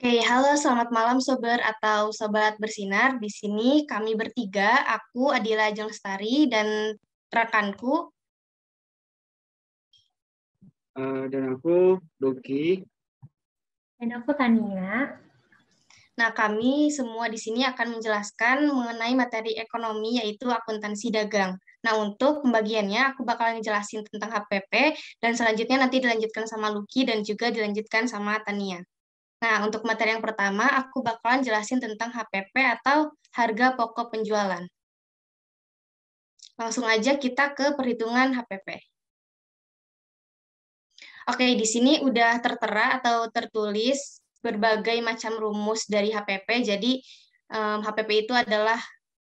Oke, halo selamat malam sober atau sobat bersinar. Di sini kami bertiga, aku Adila Ajeng Lestari dan rekanku. Dan aku Dogi. Dan aku Tania. Nah, kami semua di sini akan menjelaskan mengenai materi ekonomi yaitu akuntansi dagang. Nah, untuk pembagiannya aku bakal ngejelasin tentang HPP dan selanjutnya nanti dilanjutkan sama Lucky dan juga dilanjutkan sama Tania. Nah, untuk materi yang pertama aku bakalan jelasin tentang HPP atau harga pokok penjualan. Langsung aja kita ke perhitungan HPP. Oke, di sini udah tertera atau tertulis berbagai macam rumus dari HPP. Jadi, HPP itu adalah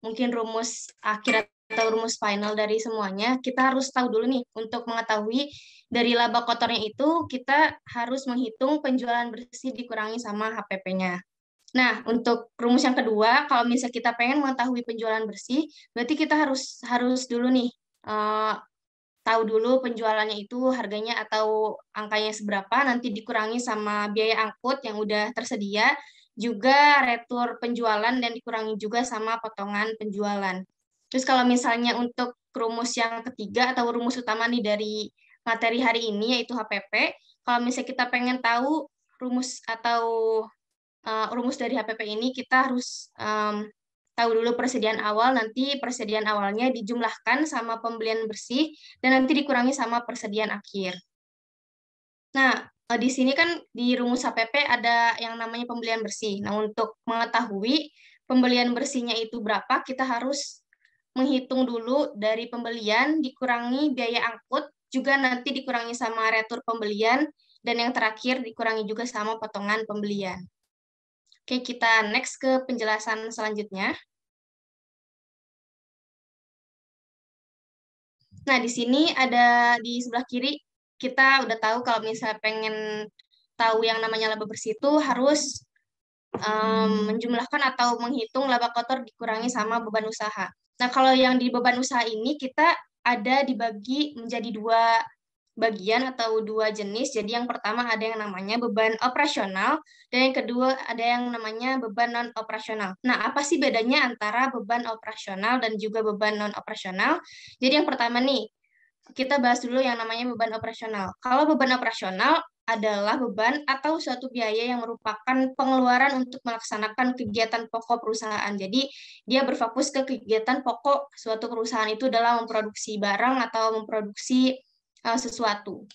mungkin rumus akhir atau rumus final dari semuanya. Kita harus tahu dulu nih, untuk mengetahui dari laba kotornya itu, kita harus menghitung penjualan bersih dikurangi sama HPP-nya. Nah, untuk rumus yang kedua, kalau misalnya kita pengen mengetahui penjualan bersih, berarti kita harus dulu nih eh, tahu dulu penjualannya itu harganya atau angkanya seberapa, nanti dikurangi sama biaya angkut yang udah tersedia, juga retur penjualan dan dikurangi juga sama potongan penjualan. Terus kalau misalnya untuk rumus yang ketiga atau rumus utama nih dari materi hari ini yaitu HPP, kalau misalnya kita pengen tahu rumus atau rumus dari HPP ini kita harus tahu dulu persediaan awal, nanti persediaan awalnya dijumlahkan sama pembelian bersih, dan nanti dikurangi sama persediaan akhir. Nah, di sini kan di rumus HPP ada yang namanya pembelian bersih. Nah, untuk mengetahui pembelian bersihnya itu berapa, kita harus menghitung dulu dari pembelian, dikurangi biaya angkut, juga nanti dikurangi sama retur pembelian, dan yang terakhir dikurangi juga sama potongan pembelian. Oke, kita next ke penjelasan selanjutnya. Nah, di sini ada di sebelah kiri, kita udah tahu kalau misalnya pengen tahu yang namanya laba bersih itu harus menjumlahkan atau menghitung laba kotor dikurangi sama beban usaha. Nah, kalau yang di beban usaha ini kita ada dibagi menjadi dua bagian atau dua jenis. Jadi yang pertama ada yang namanya beban operasional dan yang kedua ada yang namanya beban non operasional. Nah, apa sih bedanya antara beban operasional dan juga beban non operasional? Jadi yang pertama nih, kita bahas dulu yang namanya beban operasional. Kalau beban operasional adalah beban atau suatu biaya yang merupakan pengeluaran untuk melaksanakan kegiatan pokok perusahaan. Jadi, dia berfokus ke kegiatan pokok suatu perusahaan itu dalam memproduksi barang atau memproduksi sesuatu.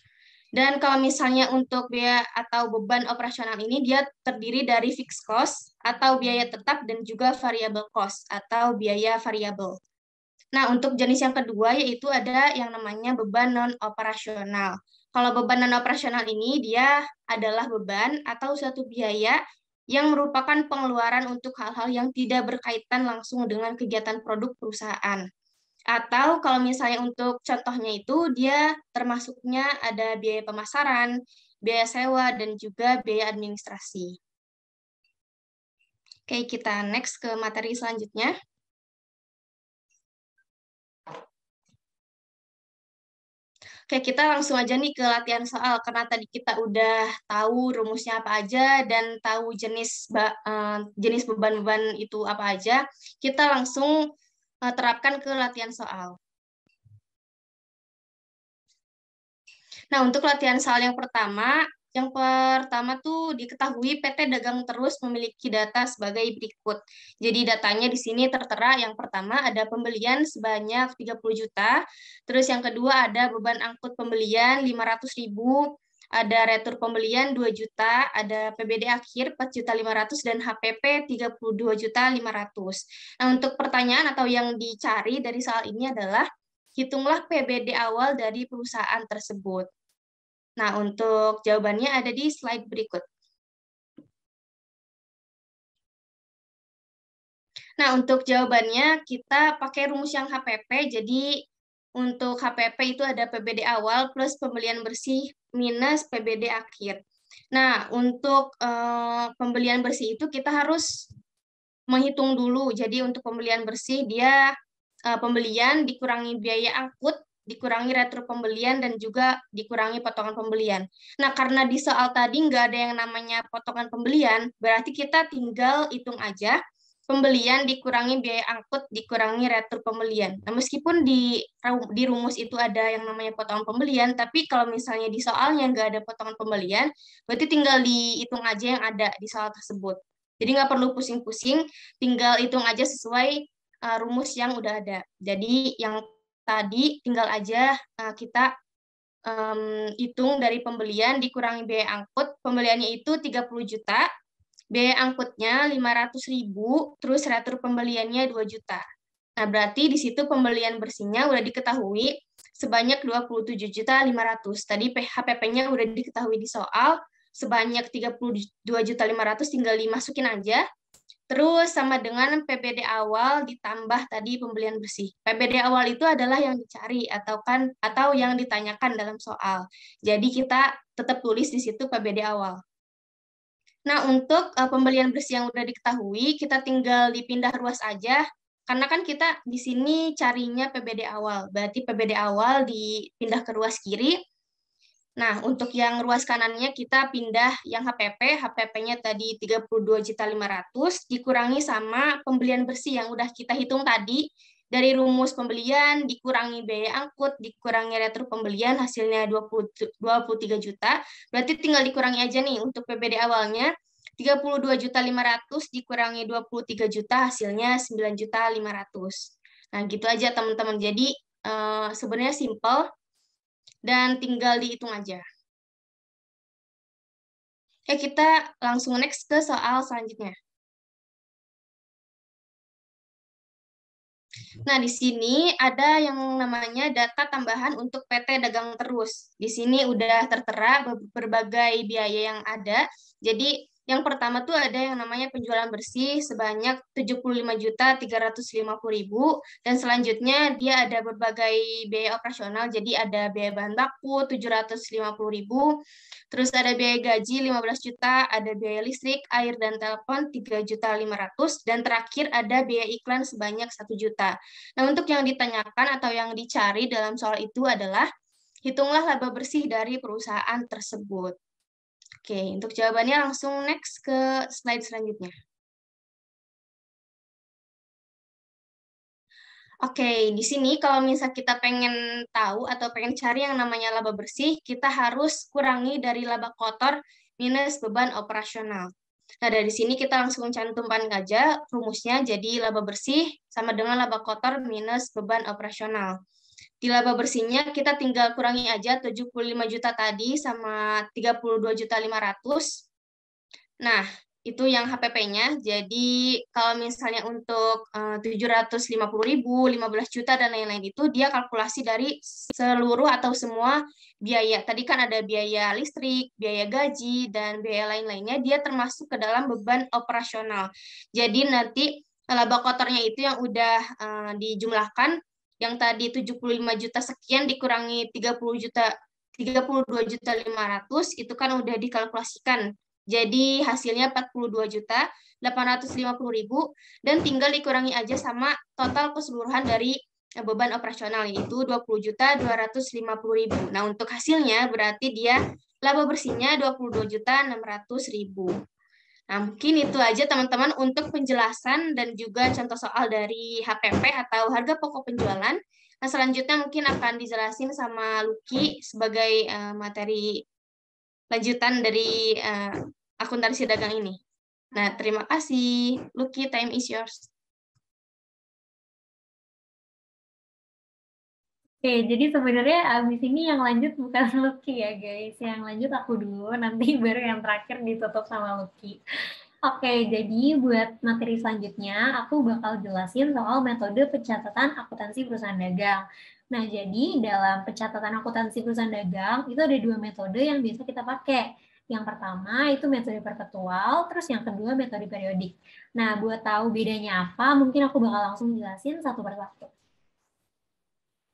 Dan kalau misalnya untuk biaya atau beban operasional ini, dia terdiri dari fixed cost atau biaya tetap dan juga variable cost atau biaya variabel. Nah, untuk jenis yang kedua yaitu ada yang namanya beban non-operasional. Kalau beban non-operasional ini dia adalah beban atau suatu biaya yang merupakan pengeluaran untuk hal-hal yang tidak berkaitan langsung dengan kegiatan produk perusahaan. Atau kalau misalnya untuk contohnya itu dia termasuknya ada biaya pemasaran, biaya sewa, dan juga biaya administrasi. Oke, kita next ke materi selanjutnya. Oke, kita langsung aja nih ke latihan soal, karena tadi kita udah tahu rumusnya apa aja dan tahu jenis beban-beban itu apa aja, kita langsung terapkan ke latihan soal. Nah, untuk latihan soal yang pertama tuh diketahui PT Dagang Terus memiliki data sebagai berikut. Jadi datanya di sini tertera yang pertama ada pembelian sebanyak 30 juta, terus yang kedua ada beban angkut pembelian 500.000, ada retur pembelian 2 juta, ada PBD akhir 4.500.000 dan HPP 32.500.000. Nah, untuk pertanyaan atau yang dicari dari soal ini adalah hitunglah PBD awal dari perusahaan tersebut. Nah, untuk jawabannya ada di slide berikut. Nah, untuk jawabannya kita pakai rumus yang HPP. Jadi, untuk HPP itu ada PBD awal plus pembelian bersih minus PBD akhir. Nah, untuk pembelian bersih itu kita harus menghitung dulu. Jadi, untuk pembelian bersih dia pembelian dikurangi biaya angkut dikurangi retro pembelian, dan juga dikurangi potongan pembelian. Nah, karena di soal tadi nggak ada yang namanya potongan pembelian, berarti kita tinggal hitung aja pembelian dikurangi biaya angkut dikurangi retro pembelian. Nah, meskipun di rumus itu ada yang namanya potongan pembelian, tapi kalau misalnya di soalnya nggak ada potongan pembelian, berarti tinggal dihitung aja yang ada di soal tersebut. Jadi nggak perlu pusing-pusing, tinggal hitung aja sesuai rumus yang udah ada. Jadi yang tadi tinggal aja kita hitung dari pembelian dikurangi biaya angkut, pembeliannya itu 30 juta, biaya angkutnya 500.000, terus retro pembeliannya 2 juta. Nah, berarti di situ pembelian bersihnya udah diketahui sebanyak 27.500.000. Tadi HPP-nya udah diketahui di soal, sebanyak 32.500.000 tinggal dimasukin aja. Terus sama dengan PBD awal ditambah tadi pembelian bersih. PBD awal itu adalah yang dicari atau yang ditanyakan dalam soal. Jadi kita tetap tulis di situ PBD awal. Nah, untuk pembelian bersih yang udah diketahui, kita tinggal dipindah ruas aja. Karena kan kita di sini carinya PBD awal. Berarti PBD awal dipindah ke ruas kiri. Nah, untuk yang ruas kanannya kita pindah yang HPP. HPP-nya tadi 32.500.000 dikurangi sama pembelian bersih yang udah kita hitung tadi. Dari rumus pembelian, dikurangi biaya angkut, dikurangi retro pembelian, hasilnya 23 juta. Berarti tinggal dikurangi aja nih untuk PBD awalnya. 32.500.000 dikurangi 23 juta, hasilnya 9.500.000. Nah, gitu aja teman-teman. Jadi, sebenarnya simple dan tinggal dihitung aja. Oke, kita langsung next ke soal selanjutnya. Nah, di sini ada yang namanya data tambahan untuk PT Dagang Terus. Di sini udah tertera berbagai biaya yang ada. Jadi, yang pertama tuh ada yang namanya penjualan bersih sebanyak 75.350.000, dan selanjutnya dia ada berbagai biaya operasional. Jadi ada biaya bahan baku 750.000, terus ada biaya gaji 15 juta, ada biaya listrik, air dan telepon 3.500.000, dan terakhir ada biaya iklan sebanyak 1 juta. Nah, untuk yang ditanyakan atau yang dicari dalam soal itu adalah hitunglah laba bersih dari perusahaan tersebut. Oke, untuk jawabannya langsung next ke slide selanjutnya. Oke, di sini kalau misal kita pengen tahu atau pengen cari yang namanya laba bersih, kita harus kurangi dari laba kotor minus beban operasional. Nah, dari sini kita langsung cantumkan aja rumusnya. Jadi, laba bersih sama dengan laba kotor minus beban operasional. Di laba bersihnya kita tinggal kurangi aja 75 juta tadi sama 32.500.000. Nah, itu yang HPP-nya. Jadi kalau misalnya untuk 750.000, 15 juta, dan lain-lain itu dia kalkulasi dari seluruh atau semua biaya. Tadi kan ada biaya listrik, biaya gaji, dan biaya lain-lainnya. Dia termasuk ke dalam beban operasional. Jadi nanti laba kotornya itu yang udah dijumlahkan, yang tadi 75 juta sekian dikurangi 32.500.000 itu kan udah dikalkulasikan. Jadi hasilnya 42.850.000, dan tinggal dikurangi aja sama total keseluruhan dari beban operasional, yaitu 20.250.000. Nah, untuk hasilnya berarti dia laba bersihnya 22.600.000. Nah, mungkin itu aja teman-teman untuk penjelasan dan juga contoh soal dari HPP atau harga pokok penjualan. Nah, selanjutnya mungkin akan dijelasin sama Lucky sebagai materi lanjutan dari akuntansi dagang ini. Nah, terima kasih. Lucky, time is yours. Oke, jadi sebenarnya abis ini yang lanjut bukan Lucky ya guys. Yang lanjut aku dulu, nanti baru yang terakhir ditutup sama Lucky. Oke, jadi buat materi selanjutnya aku bakal jelasin soal metode pencatatan akuntansi perusahaan dagang. Nah, jadi dalam pencatatan akuntansi perusahaan dagang itu ada dua metode yang biasa kita pakai. Yang pertama itu metode perpetual, terus yang kedua metode periodik. Nah, buat tahu bedanya apa, mungkin aku bakal langsung jelasin satu persatu.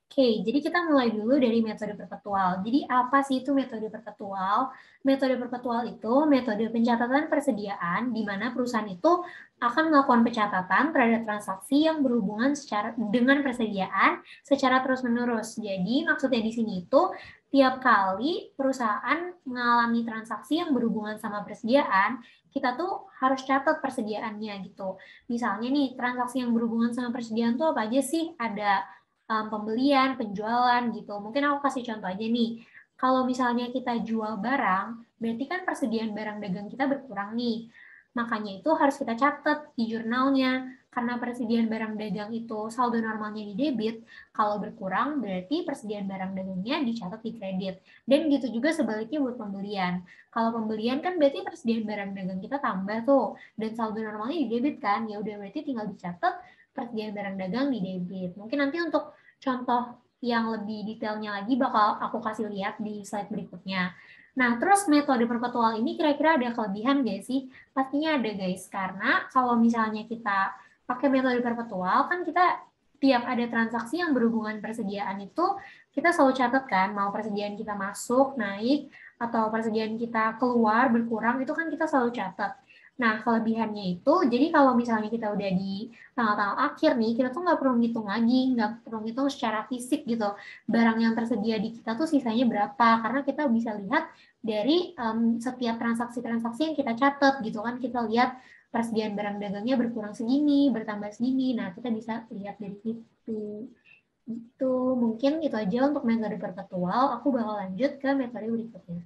Oke, jadi kita mulai dulu dari metode perpetual. Jadi apa sih itu metode perpetual? Metode perpetual itu metode pencatatan persediaan di mana perusahaan itu akan melakukan pencatatan terhadap transaksi yang berhubungan dengan persediaan secara terus-menerus. Jadi maksudnya di sini itu tiap kali perusahaan mengalami transaksi yang berhubungan sama persediaan, kita tuh harus catat persediaannya gitu. Misalnya nih, transaksi yang berhubungan sama persediaan tuh apa aja sih? Ada pembelian, penjualan gitu. Mungkin aku kasih contoh aja nih. Kalau misalnya kita jual barang, berarti kan persediaan barang dagang kita berkurang nih. Makanya itu harus kita catat di jurnalnya. Karena persediaan barang dagang itu saldo normalnya di debit, kalau berkurang berarti persediaan barang dagangnya dicatat di kredit. Dan gitu juga sebaliknya buat pembelian. Kalau pembelian kan berarti persediaan barang dagang kita tambah tuh, dan saldo normalnya di debit kan, ya udah berarti tinggal dicatat persediaan barang dagang di debit. Mungkin nanti untuk contoh yang lebih detailnya lagi bakal aku kasih lihat di slide berikutnya. Nah, terus metode perpetual ini kira-kira ada kelebihan gak sih? Pastinya ada guys, karena kalau misalnya kita pakai metode perpetual, kan kita tiap ada transaksi yang berhubungan persediaan itu, kita selalu catat kan, mau persediaan kita masuk, naik, atau persediaan kita keluar, berkurang, itu kan kita selalu catat. Nah, kelebihannya itu, jadi kalau misalnya kita udah di tanggal-tanggal akhir nih, kita tuh nggak perlu ngitung lagi, nggak perlu ngitung secara fisik gitu. Barang yang tersedia di kita tuh sisanya berapa, karena kita bisa lihat dari setiap transaksi-transaksi yang kita catat gitu kan, kita lihat persediaan barang dagangnya berkurang segini, bertambah segini, nah kita bisa lihat dari situ. Itu mungkin itu aja untuk metode perpetual, aku bakal lanjut ke metode berikutnya.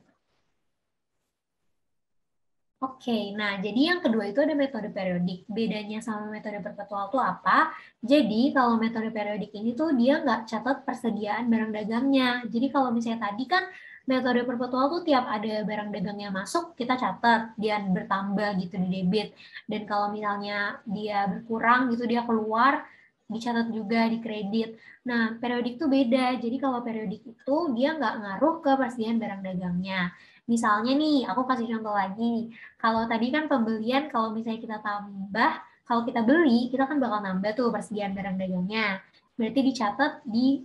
Oke, nah jadi yang kedua itu ada metode periodik. Bedanya sama metode perpetual itu apa? Jadi kalau metode periodik ini tuh dia nggak catat persediaan barang dagangnya. Jadi kalau misalnya tadi kan metode perpetual tuh tiap ada barang dagangnya masuk, kita catat, dia bertambah gitu di debit. Dan kalau misalnya dia berkurang gitu, dia keluar, dicatat juga di kredit. Nah, periodik tuh beda. Jadi kalau periodik itu dia nggak ngaruh ke persediaan barang dagangnya. Misalnya nih, aku kasih contoh lagi. Kalau tadi kan pembelian, kalau misalnya kita tambah, kalau kita beli, kita kan bakal nambah tuh persediaan barang dagangnya. Berarti dicatat di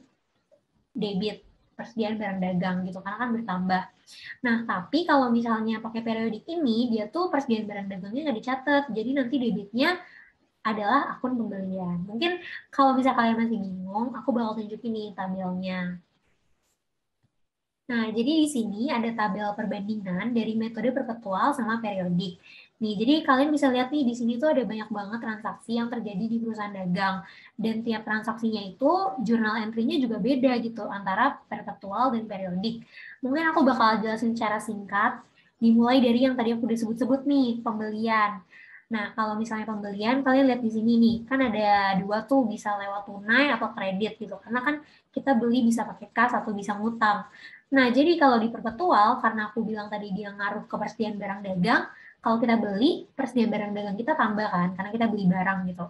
debit persediaan barang dagang gitu, karena kan bertambah. Nah, tapi kalau misalnya pakai periodik ini, dia tuh persediaan barang dagangnya nggak dicatat. Jadi nanti debitnya adalah akun pembelian. Mungkin kalau misalnya kalian masih bingung, aku bakal tunjukin nih tabelnya. Nah, jadi di sini ada tabel perbandingan dari metode perpetual sama periodik. Nih, jadi kalian bisa lihat nih, di sini tuh ada banyak banget transaksi yang terjadi di perusahaan dagang. Dan tiap transaksinya itu, jurnal entry-nya juga beda gitu, antara perpetual dan periodik. Mungkin aku bakal jelasin secara singkat, dimulai dari yang tadi aku udah sebut-sebut nih, pembelian. Nah, kalau misalnya pembelian, kalian lihat di sini nih, kan ada dua tuh, bisa lewat tunai atau kredit gitu. Karena kan kita beli bisa pakai kas atau bisa ngutang. Nah, jadi kalau di perpetual, karena aku bilang tadi dia ngaruh ke persediaan barang dagang, kalau kita beli, persediaan barang dagang kita tambah kan, karena kita beli barang gitu.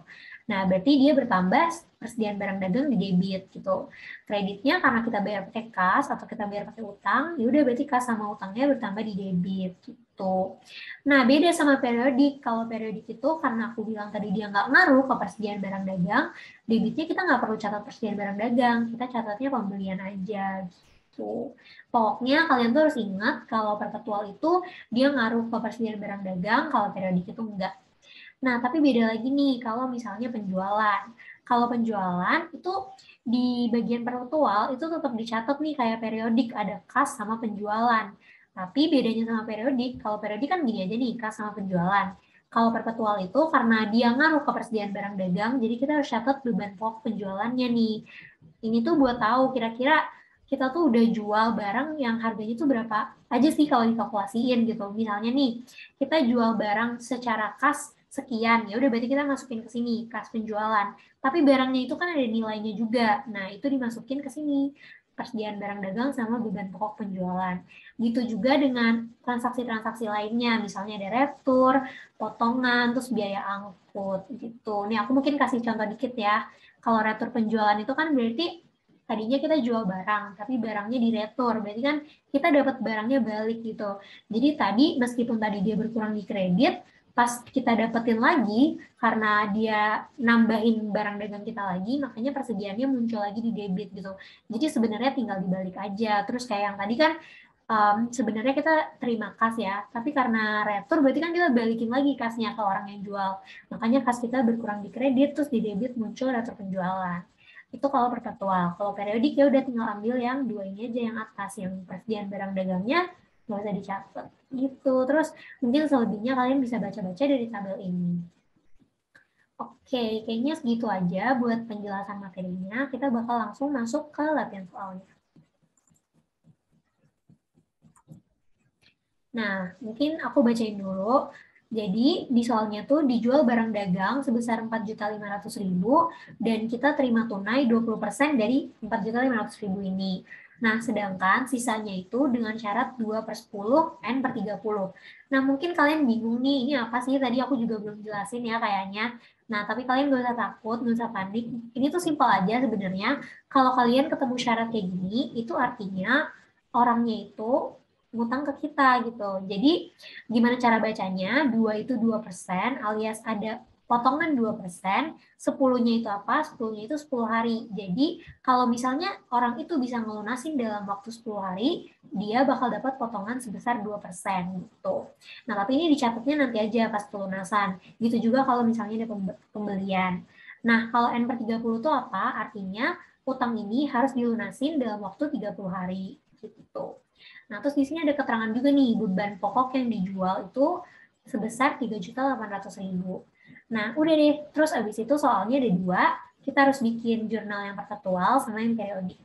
Nah, berarti dia bertambah persediaan barang dagang di debit gitu. Kreditnya karena kita bayar pakai kas atau kita bayar pakai utang, ya udah berarti kas sama utangnya bertambah di debit gitu. Nah, beda sama periodik. Kalau periodik itu karena aku bilang tadi dia nggak ngaruh ke persediaan barang dagang, debitnya kita nggak perlu catat persediaan barang dagang, kita catatnya pembelian aja gitu. Pokoknya kalian tuh harus ingat kalau perpetual itu dia ngaruh ke persediaan barang dagang, kalau periodik itu enggak. Nah, tapi beda lagi nih kalau misalnya penjualan. Kalau penjualan itu di bagian perpetual itu tetap dicatat nih kayak periodik, ada kas sama penjualan. Tapi bedanya sama periodik, kalau periodik kan gini aja nih, kas sama penjualan. Kalau perpetual itu karena dia ngaruh ke persediaan barang dagang, jadi kita harus catat beban pokok penjualannya nih. Ini tuh buat tahu kira-kira kita tuh udah jual barang yang harganya tuh berapa aja sih kalau dikalkulasiin gitu. Misalnya nih, kita jual barang secara kas sekian, ya udah berarti kita masukin ke sini kas penjualan. Tapi barangnya itu kan ada nilainya juga. Nah, itu dimasukin ke sini persediaan barang dagang sama beban pokok penjualan. Gitu juga dengan transaksi-transaksi lainnya, misalnya ada retur, potongan, terus biaya angkut gitu. Nih aku mungkin kasih contoh dikit ya. Kalau retur penjualan itu kan berarti tadinya kita jual barang, tapi barangnya diretur, berarti kan kita dapat barangnya balik gitu. Jadi tadi meskipun tadi dia berkurang di kredit, pas kita dapetin lagi, karena dia nambahin barang dagang kita lagi, makanya persediaannya muncul lagi di debit gitu. Jadi sebenarnya tinggal dibalik aja. Terus kayak yang tadi kan, sebenarnya kita terima kas ya, tapi karena retur berarti kan kita balikin lagi kasnya ke orang yang jual. Makanya kas kita berkurang di kredit, terus di debit muncul retur penjualan. Itu kalau perpetual. Kalau periodik ya udah tinggal ambil yang dua ini aja, yang atas, yang persediaan barang dagangnya nggak usah dicatat gitu. Terus mungkin selebihnya kalian bisa baca-baca dari tabel ini. Oke, kayaknya segitu aja buat penjelasan materinya. Kita bakal langsung masuk ke latihan soalnya. Nah, mungkin aku bacain dulu. Jadi, di soalnya tuh dijual barang dagang sebesar 4.500.000 dan kita terima tunai 20% dari 4.500.000 ini. Nah, sedangkan sisanya itu dengan syarat 2/10 N per 30. Nah, mungkin kalian bingung nih, ini apa sih? Tadi aku juga belum jelasin ya kayaknya. Nah, tapi kalian gak usah takut, gak usah panik. Ini tuh simpel aja sebenarnya. Kalau kalian ketemu syarat kayak gini, itu artinya orangnya itu ngutang ke kita gitu. Jadi gimana cara bacanya? 2 itu 2% alias ada potongan 2%, 10-nya itu apa? 10-nya itu 10 hari. Jadi kalau misalnya orang itu bisa ngelunasin dalam waktu 10 hari, dia bakal dapat potongan sebesar 2% gitu. Nah, tapi ini dicatatnya nanti aja pas pelunasan. Gitu juga kalau misalnya ada pembelian. Nah, kalau N per 30 itu apa? Artinya utang ini harus dilunasin dalam waktu 30 hari gitu. Nah, terus di sini ada keterangan juga nih, beban pokok yang dijual itu sebesar 3.800.000. Nah, udah deh. Terus abis itu soalnya ada dua, kita harus bikin jurnal yang perpetual sama yang periodik.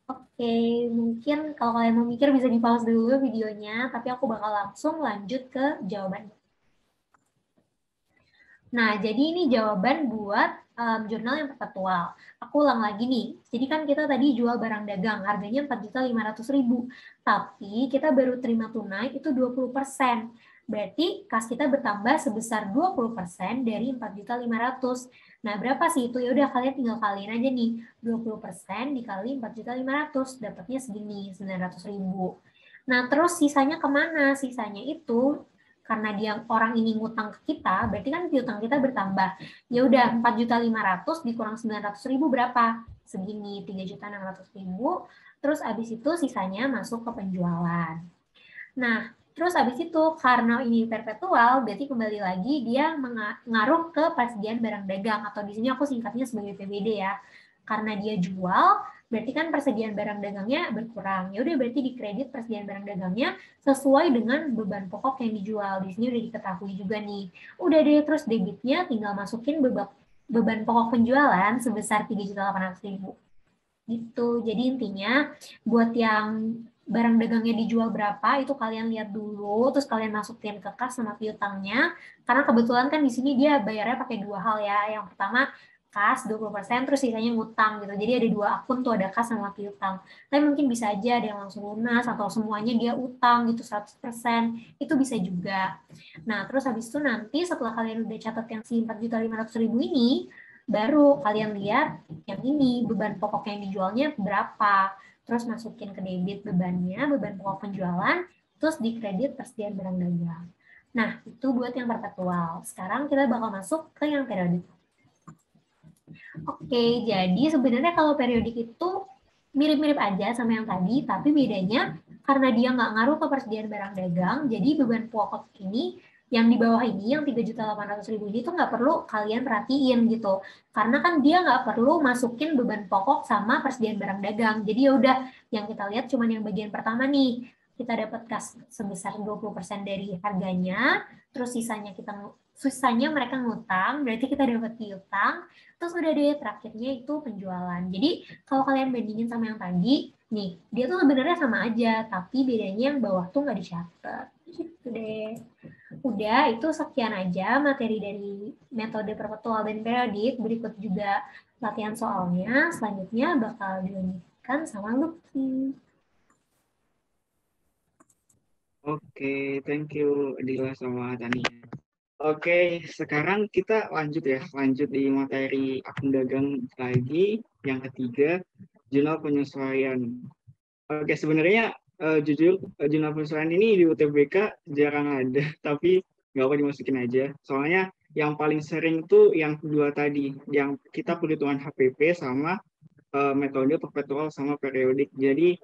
Oke, mungkin kalau kalian mau mikir bisa di-pause dulu videonya, tapi aku bakal langsung lanjut ke jawabannya. Nah, jadi ini jawaban buat jurnal yang perpetual. Aku ulang lagi nih. Jadi kan kita tadi jual barang dagang, harganya 4.500.000. Tapi kita baru terima tunai itu 20%. Berarti kas kita bertambah sebesar 20% dari 4.500.000. Nah, berapa sih itu? Ya udah kalian tinggal kaliin aja nih. 20% dikali 4.500.000, dapatnya segini, 900.000. Nah, terus sisanya kemana? Sisanya itu karena dia orang ini ngutang ke kita, berarti kan piutang kita bertambah. Ya udah 4.500.000 dikurang 900.000 berapa? Segini, 3.600.000. Terus abis itu sisanya masuk ke penjualan. Nah, terus abis itu karena ini perpetual, berarti kembali lagi dia mengaruh ke persediaan barang dagang, atau di sini aku singkatnya sebagai PBD ya. Karena dia jual, berarti kan persediaan barang dagangnya berkurang. Ya udah berarti dikredit persediaan barang dagangnya sesuai dengan beban pokok yang dijual. Di sini udah diketahui juga nih. Udah deh, terus debitnya tinggal masukin beban pokok penjualan sebesar 3.800.000. Gitu. Jadi intinya buat yang barang dagangnya dijual berapa itu kalian lihat dulu, terus kalian masukin ke kas sama piutangnya. Karena kebetulan kan di sini dia bayarnya pakai dua hal ya. Yang pertama kas 20%, terus sisanya ngutang gitu. Jadi ada dua akun tuh, ada kas sama piutang. Tapi mungkin bisa aja ada yang langsung lunas atau semuanya dia utang gitu 100%. Itu bisa juga. Nah, terus habis itu nanti setelah kalian udah catat yang si 4.500.000 ini, baru kalian lihat yang ini beban pokok yang dijualnya berapa, terus masukin ke debit bebannya, beban pokok penjualan, terus dikredit persediaan barang dagang. Nah, itu buat yang perpetual. Sekarang kita bakal masuk ke yang periodik. Oke, jadi sebenarnya kalau periodik itu mirip-mirip aja sama yang tadi, tapi bedanya karena dia nggak ngaruh ke persediaan barang dagang, jadi beban pokok ini yang di bawah ini, yang 3.800.000 ini tuh nggak perlu kalian perhatiin gitu. Karena kan dia nggak perlu masukin beban pokok sama persediaan barang dagang. Jadi ya udah, yang kita lihat cuma yang bagian pertama nih. Kita dapat kas sebesar 20% dari harganya, terus sisanya mereka ngutang, berarti kita dapat piutang. Terus udah deh, terakhirnya itu penjualan. Jadi kalau kalian bandingin sama yang tadi, nih, dia tuh sebenarnya sama aja, tapi bedanya yang bawah tuh nggak dicatat. Gitu deh. Udah, itu sekian aja materi dari metode perpetual dan periodik. Berikut juga latihan soalnya. Selanjutnya bakal dilanjutkan sama Lucky. Oke, thank you Dila sama Tania. Oke, sekarang kita lanjut di materi akun dagang lagi, yang ketiga, jurnal penyesuaian. Oke, sebenarnya jujur jurnal penyesuaian ini di UTBK jarang ada, tapi nggak apa dimasukin aja. Soalnya yang paling sering tuh yang kedua tadi, yang kita perhitungan HPP sama metode perpetual sama periodik. Jadi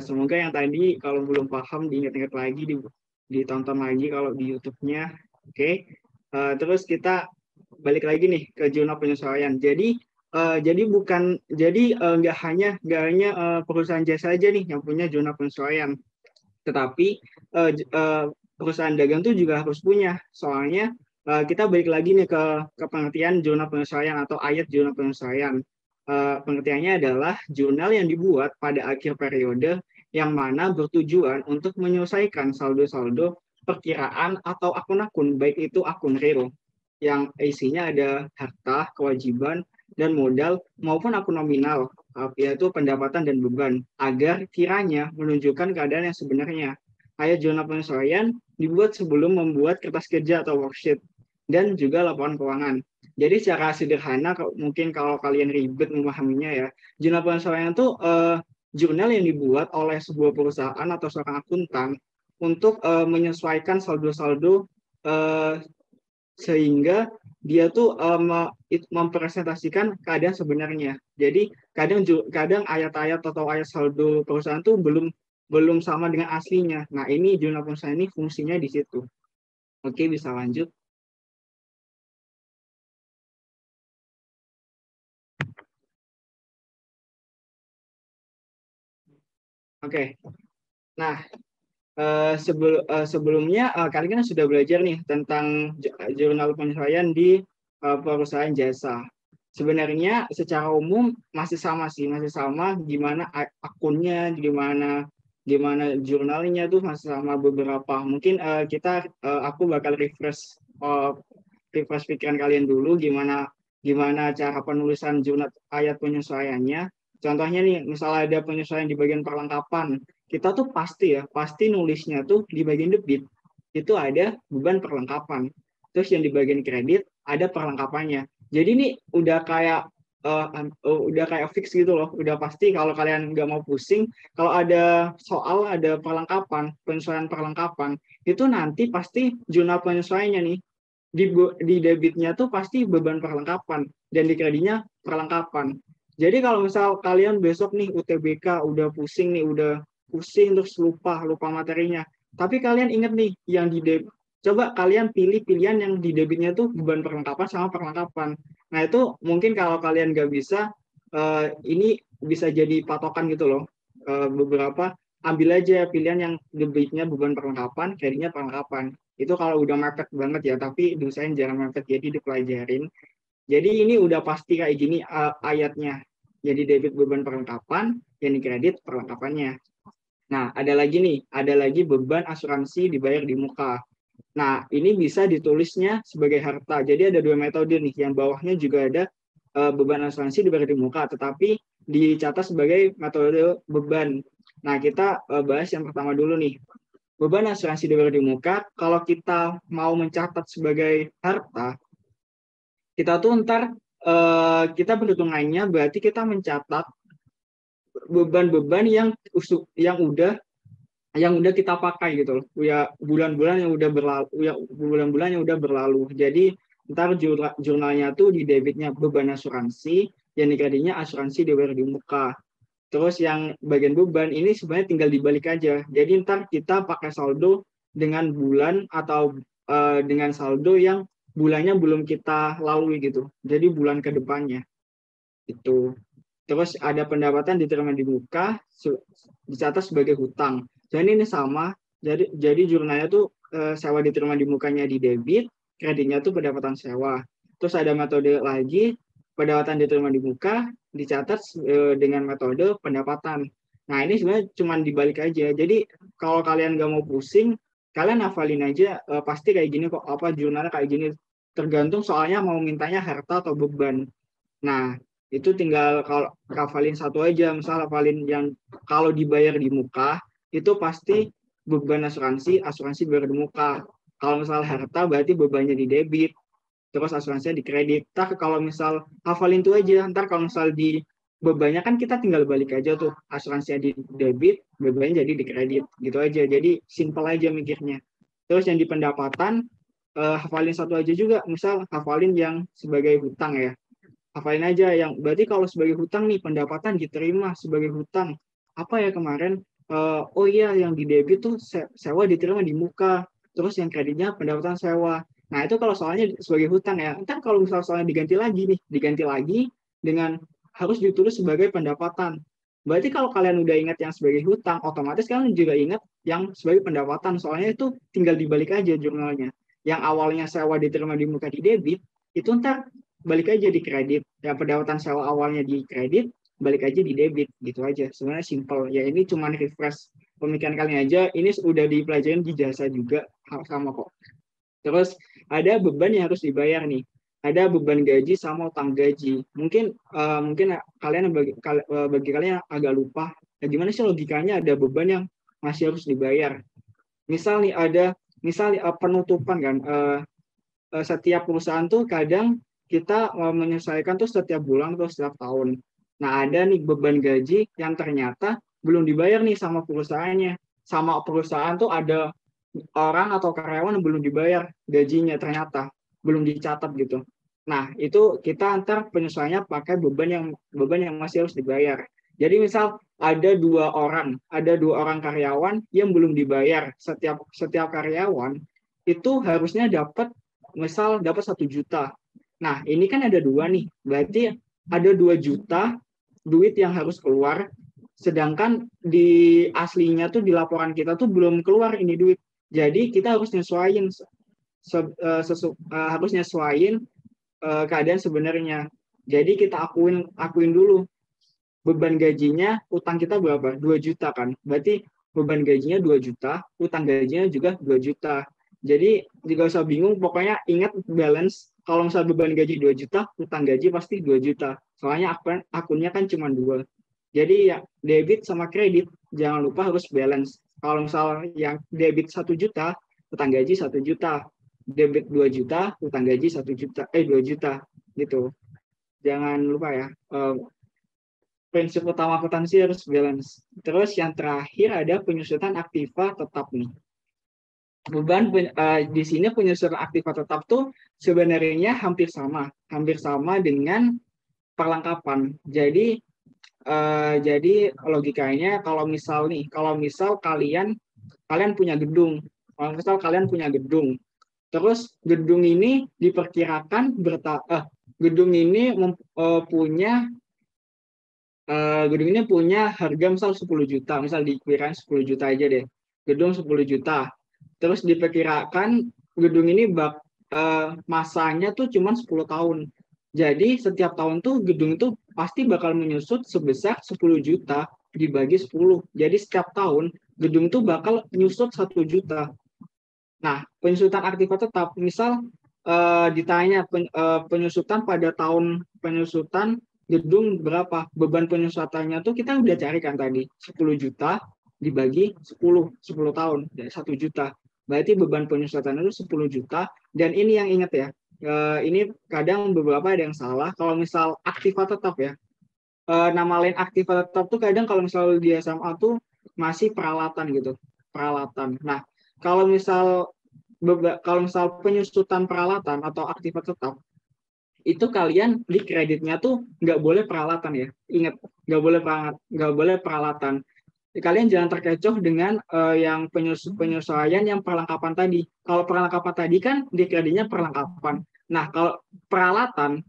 semoga yang tadi kalau belum paham diingat-ingat lagi, ditonton lagi kalau di YouTube-nya. Oke. Terus kita balik lagi nih ke jurnal penyesuaian. Jadi nggak hanya perusahaan jasa aja nih yang punya jurnal penyesuaian, tetapi perusahaan dagang tuh juga harus punya. Soalnya kita balik lagi nih ke pengertian jurnal penyesuaian atau ayat jurnal penyesuaian. Pengertiannya adalah jurnal yang dibuat pada akhir periode yang mana bertujuan untuk menyelesaikan saldo-saldo perkiraan atau akun-akun, baik itu akun real yang isinya ada harta, kewajiban, dan modal maupun akun nominal, yaitu pendapatan dan beban, agar kiranya menunjukkan keadaan yang sebenarnya. Ayat jurnal penyesuaian dibuat sebelum membuat kertas kerja atau worksheet dan juga laporan keuangan. Jadi secara sederhana, mungkin kalau kalian ribet memahaminya ya, jurnal penyesuaian itu jurnal yang dibuat oleh sebuah perusahaan atau seorang akuntan untuk menyesuaikan saldo-saldo sehingga dia tuh mempresentasikan keadaan sebenarnya. Jadi kadang ayat-ayat atau ayat saldo perusahaan tuh belum sama dengan aslinya. Nah, ini jurnal penyesuaian ini fungsinya di situ. Oke, bisa lanjut. Oke. Nah, sebelumnya kalian kan sudah belajar nih tentang jurnal penyesuaian di perusahaan jasa. Sebenarnya secara umum masih sama sih, masih sama gimana akunnya, gimana jurnalnya tuh masih sama beberapa. Mungkin aku bakal refresh pikiran kalian dulu gimana cara penulisan jurnal ayat penyesuaiannya. Contohnya nih, misalnya ada penyesuaian di bagian perlengkapan, kita tuh pasti nulisnya tuh di bagian debit itu ada beban perlengkapan. Terus yang di bagian kredit ada perlengkapannya. Jadi ini udah kayak fix gitu loh. Udah pasti kalau kalian nggak mau pusing, kalau ada soal ada penyesuaian perlengkapan, itu nanti pasti jurnal penyesuaiannya nih di debitnya tuh pasti beban perlengkapan dan di kreditnya perlengkapan. Jadi kalau misal kalian besok nih UTBK udah pusing terus lupa materinya. Tapi kalian ingat nih yang di debit, coba kalian pilih pilihan yang di debitnya tuh beban perlengkapan sama perlengkapan. Nah itu mungkin kalau kalian nggak bisa, ini bisa jadi patokan gitu loh. Beberapa ambil aja pilihan yang debitnya beban perlengkapan, kreditnya perlengkapan. Itu kalau udah mepet banget ya, tapi dosain jangan mepet, jadi dipelajarin. Jadi ini udah pasti kayak gini ayatnya. Jadi debit beban perlengkapan, yang di kredit perlengkapannya. Nah, ada lagi beban asuransi dibayar di muka. Nah, ini bisa ditulisnya sebagai harta. Jadi ada dua metode nih, yang bawahnya juga ada beban asuransi dibayar di muka, tetapi dicatat sebagai metode beban. Nah, kita bahas yang pertama dulu nih. Beban asuransi dibayar di muka, kalau kita mau mencatat sebagai harta, kita tuh ntar kita perhitungannya berarti kita mencatat beban-beban yang udah kita pakai gitu loh. Ya bulan-bulan yang udah berlalu. Jadi ntar jurnalnya tuh di debitnya beban asuransi, yang di kreditnya asuransi dibayar di muka. Terus yang bagian beban ini sebenarnya tinggal dibalik aja. Jadi ntar kita pakai saldo dengan bulan atau dengan saldo yang bulannya belum kita lalui gitu. Jadi bulan ke depannya. Itu. Terus ada pendapatan diterima di muka, dicatat sebagai hutang. Jadi ini sama. Jadi jurnalnya tuh sewa diterima di mukanya di debit, kreditnya tuh pendapatan sewa. Terus ada metode lagi, pendapatan diterima di muka, dicatat dengan metode pendapatan. Nah ini sebenarnya cuma dibalik aja. Jadi kalau kalian nggak mau pusing, kalian hafalin aja, pasti kayak gini kok, jurnalnya kayak gini. Tergantung soalnya mau mintanya harta atau beban. Nah, itu tinggal kalau hafalin satu aja, misal hafalin yang kalau dibayar di muka, itu pasti beban asuransi dibayar di muka. Kalau misal harta berarti bebannya di debit, terus asuransinya di kredit. Ntar kalau misal hafalin itu aja, ntar kalau misal di bebannya kan kita tinggal balik aja tuh, asuransinya di debit, bebannya jadi di kredit, gitu aja. Jadi simple aja mikirnya. Terus yang di pendapatan, hafalin satu aja juga, misal hafalin yang sebagai hutang ya. Hafalin aja yang berarti kalau sebagai hutang nih pendapatan diterima sebagai hutang. Apa ya kemarin? Oh iya yang di debit tuh sewa diterima di muka, terus yang kreditnya pendapatan sewa. Nah itu kalau soalnya sebagai hutang ya. Ntar kalau misal soalnya diganti lagi dengan harus ditulis sebagai pendapatan. Berarti kalau kalian udah ingat yang sebagai hutang, otomatis kalian juga ingat yang sebagai pendapatan. Soalnya itu tinggal dibalik aja jurnalnya. Yang awalnya sewa diterima di muka di debit, itu ntar balik aja di kredit. Yang pendapatan sewa awalnya di kredit, balik aja di debit. Gitu aja. Sebenarnya simple. Ya ini cuma refresh pemikiran kalian aja. Ini sudah dipelajarin di jasa juga. Sama kok. Terus ada beban yang harus dibayar nih. Ada beban gaji sama utang gaji. Mungkin kalian bagi kalian yang agak lupa, gimana sih logikanya ada beban yang masih harus dibayar. Misal nih penutupan kan. Setiap perusahaan tuh kadang kita menyelesaikan tuh setiap bulan atau setiap tahun. Nah, ada nih beban gaji yang ternyata belum dibayar nih sama perusahaannya. Sama perusahaan tuh ada orang atau karyawan yang belum dibayar gajinya ternyata belum dicatat gitu. Nah, itu kita antar penyesuaiannya pakai beban yang masih harus dibayar. Jadi misal ada dua orang karyawan yang belum dibayar. Setiap karyawan itu harusnya dapat 1 juta. Nah, ini kan ada 2 nih. Berarti ada 2 juta duit yang harus keluar. Sedangkan di aslinya tuh di laporan kita tuh belum keluar ini duit. Jadi kita harus nyesuaiin keadaan sebenarnya. Jadi kita akuin dulu beban gajinya, utang kita berapa? 2 juta kan. Berarti beban gajinya 2 juta, utang gajinya juga 2 juta. Jadi tidak usah bingung, pokoknya ingat balance. Kalau misalnya beban gaji 2 juta, utang gaji pasti 2 juta. Soalnya akunnya kan cuma 2. Jadi ya debit sama kredit jangan lupa harus balance. Kalau misalnya yang debit 1 juta, utang gaji 1 juta. Debit 2 juta, utang gaji 2 juta gitu. Jangan lupa ya. Prinsip utama akuntansi harus balance. Terus yang terakhir ada penyusutan aktiva tetap nih. Beban di sini penyusutan aktiva tetap tuh sebenarnya hampir sama dengan perlengkapan. Jadi logikanya kalau misal kalian punya gedung, terus gedung ini diperkirakan gedung ini punya harga misal 10 juta, misal dikirakan 10 juta aja deh, gedung 10 juta, terus diperkirakan gedung ini masanya tuh cuma 10 tahun. Jadi setiap tahun tuh gedung itu pasti bakal menyusut sebesar 10 juta dibagi 10. Jadi setiap tahun gedung itu bakal menyusut 1 juta. Nah, penyusutan aktiva tetap, misal ditanya penyusutan pada tahun penyusutan gedung berapa, beban penyusutannya tuh kita udah cari kan tadi, 10 juta dibagi 10 tahun, 1 juta. Berarti beban penyusutan itu 10 juta, dan ini yang ingat ya, ini kadang beberapa ada yang salah. Kalau misal aktiva tetap ya, nama lain aktiva tetap tuh kadang kalau misal di SMA tuh masih peralatan gitu, peralatan. Nah, kalau misal penyusutan peralatan atau aktiva tetap, itu kalian di kreditnya tuh nggak boleh peralatan ya. Ingat, nggak boleh peralatan. Kalian jangan terkecoh dengan yang penyesuaian yang perlengkapan tadi. Kalau perlengkapan tadi kan di kreditnya perlengkapan. Nah, kalau peralatan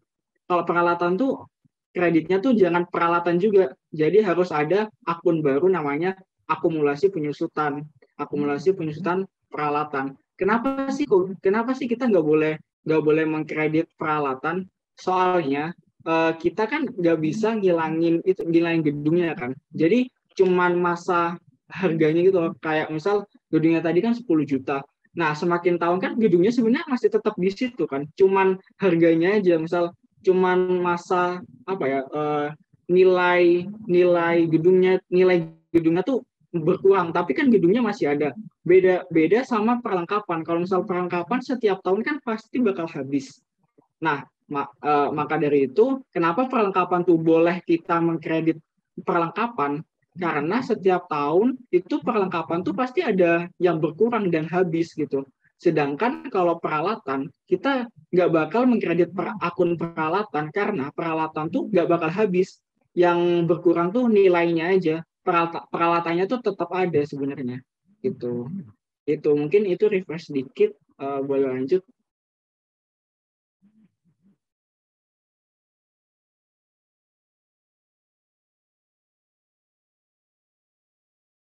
tuh kreditnya tuh jangan peralatan juga. Jadi harus ada akun baru namanya akumulasi penyusutan peralatan. Kenapa sih kita nggak boleh mengkredit peralatan? Soalnya kita kan nggak bisa ngilangin gedungnya kan. Jadi cuman masa harganya gitu loh. Kayak misal gedungnya tadi kan 10 juta. Nah, semakin tahun kan gedungnya sebenarnya masih tetap di situ kan. Cuman harganya aja, misal cuman masa nilai gedungnya tuh berkurang, tapi kan gedungnya masih ada. Beda sama perlengkapan. Kalau misal perlengkapan setiap tahun kan pasti bakal habis. Nah, maka dari itu kenapa perlengkapan tuh boleh kita mengkredit perlengkapan? Karena setiap tahun itu perlengkapan tuh pasti ada yang berkurang dan habis gitu. Sedangkan kalau peralatan, kita nggak bakal mengkredit per akun peralatan karena peralatan tuh nggak bakal habis. Yang berkurang tuh nilainya aja. Peralatannya tuh tetap ada sebenarnya. Gitu. Itu mungkin itu refresh sedikit. Boleh lanjut.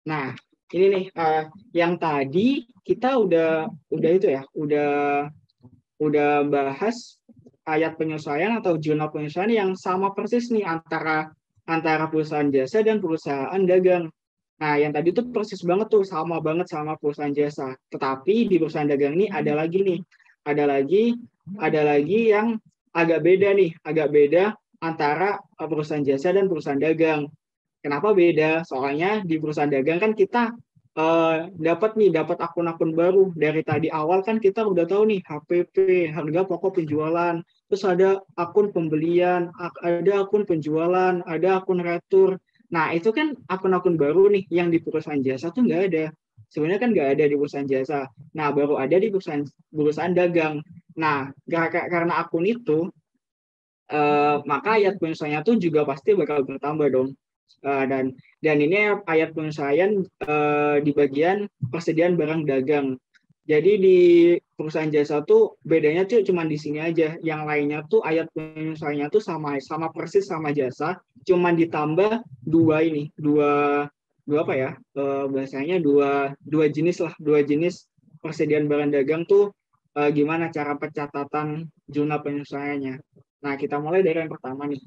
Nah, ini nih yang tadi kita udah itu ya, udah bahas ayat penyesuaian atau jurnal penyesuaian yang sama persis nih antara perusahaan jasa dan perusahaan dagang. Nah, yang tadi tuh persis banget tuh, sama banget sama perusahaan jasa. Tetapi di perusahaan dagang ini ada lagi nih, ada lagi yang agak beda antara perusahaan jasa dan perusahaan dagang. Kenapa beda? Soalnya di perusahaan dagang kan kita dapat akun-akun baru. Dari tadi awal kan kita udah tahu nih HPP, harga pokok penjualan. Terus ada akun pembelian, ada akun penjualan, ada akun retur. Nah, itu kan akun-akun baru nih yang di perusahaan jasa tuh nggak ada. Sebenarnya kan nggak ada di perusahaan jasa. Nah, baru ada di perusahaan dagang. Nah, karena akun itu, maka ayat penyesuaiannya tuh juga pasti bakal bertambah dong. Dan ini ayat penyesuaian di bagian persediaan barang dagang. Jadi di perusahaan jasa tuh bedanya tuh cuma di sini aja. Yang lainnya tuh ayat penyesuaiannya tuh sama persis sama jasa, cuma ditambah dua apa ya? Bahasanya dua jenis lah, dua jenis persediaan barang dagang tuh gimana cara pencatatan jurnal penyesuaiannya. Nah, kita mulai dari yang pertama nih.